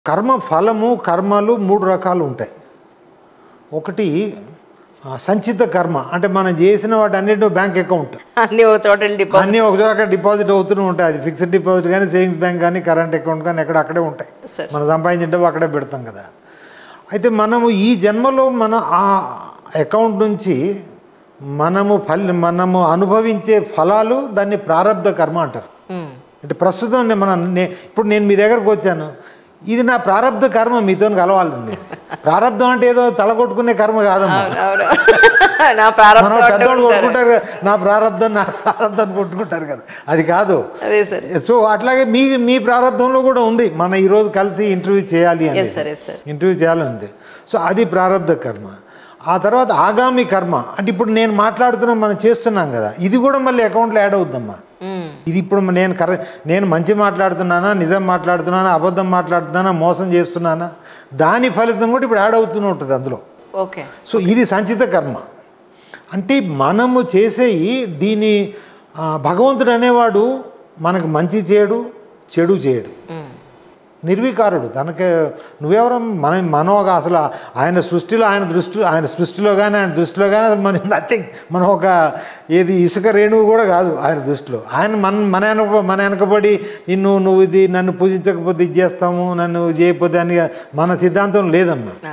కర్మ ఫలము కర్మలు 3 రకాలు ఉంటాయి. ఒకటి సంచిత కర్మ, అంటే మనం చేసిన వాటి అన్నింటిలో బ్యాంక్ అకౌంట్ అన్నీ ఒక చోట డిపాజిట్ అవుతూనే ఉంటాయి. అది ఫిక్స్డ్ డిపాజిట్ కానీ, సేవింగ్స్ బ్యాంక్ కానీ, కరెంట్ అకౌంట్ కానీ అక్కడే ఉంటాయి. మనం సంపాదించిన డబ్బు అక్కడే పెడతాం కదా. అయితే మనము ఈ జన్మలో మన ఆ అకౌంట్ నుంచి మనము అనుభవించే ఫలాలు దాన్ని ప్రారబ్ధ కర్మ అంటారు. అంటే ప్రస్తుతం ఇప్పుడు నేను మీ దగ్గరకు వచ్చాను, ఇది నా ప్రారబ్ధ కర్మ మీతో కలవాలండి. ప్రారబ్ధం అంటే ఏదో తలకొట్టుకునే కర్మ కాదమ్మా. మనం పెద్దవాళ్ళు కొట్టుకుంటారు, నా ప్రారబ్ధం కొట్టుకుంటారు కదా, అది కాదు. సో అట్లాగే మీ ప్రారబ్ధంలో కూడా ఉంది, మన ఈరోజు కలిసి ఇంటర్వ్యూ చేయాలి ఉంది. సో అది ప్రారబ్ధ కర్మ. ఆ తర్వాత ఆగామి కర్మ, అంటే ఇప్పుడు నేను మాట్లాడుతున్నా, మనం చేస్తున్నాం కదా, ఇది కూడా మళ్ళీ అకౌంట్లో యాడ్ అవుద్దమ్మా. ఇది ఇప్పుడు నేను మంచి మాట్లాడుతున్నానా, నిజం మాట్లాడుతున్నానా, అబద్ధం మాట్లాడుతున్నానా, మోసం చేస్తున్నానా, దాని ఫలితం కూడా ఇప్పుడు యాడ్ అవుతూనే ఉంటుంది అందులో. ఓకే. సో ఇది సంచిత కర్మ. అంటే మనము చేసేవి దీని భగవంతుడు అనేవాడు మనకు మంచి చేయడు, చెడు చేయడు, నిర్వికారుడు. తనకి నువ్వెవరో మనం అసలు ఆయన సృష్టిలో కానీ మన నథింగ్. మనం ఒక ఏది ఇసుక రేణువు కూడా కాదు ఆయన దృష్టిలో. ఆయన మన వెనకబడి నువ్వు నన్ను పూజించకపోతే ఇది చేస్తాము, నన్ను చేయకపోతే అని మన సిద్ధాంతం లేదమ్మా.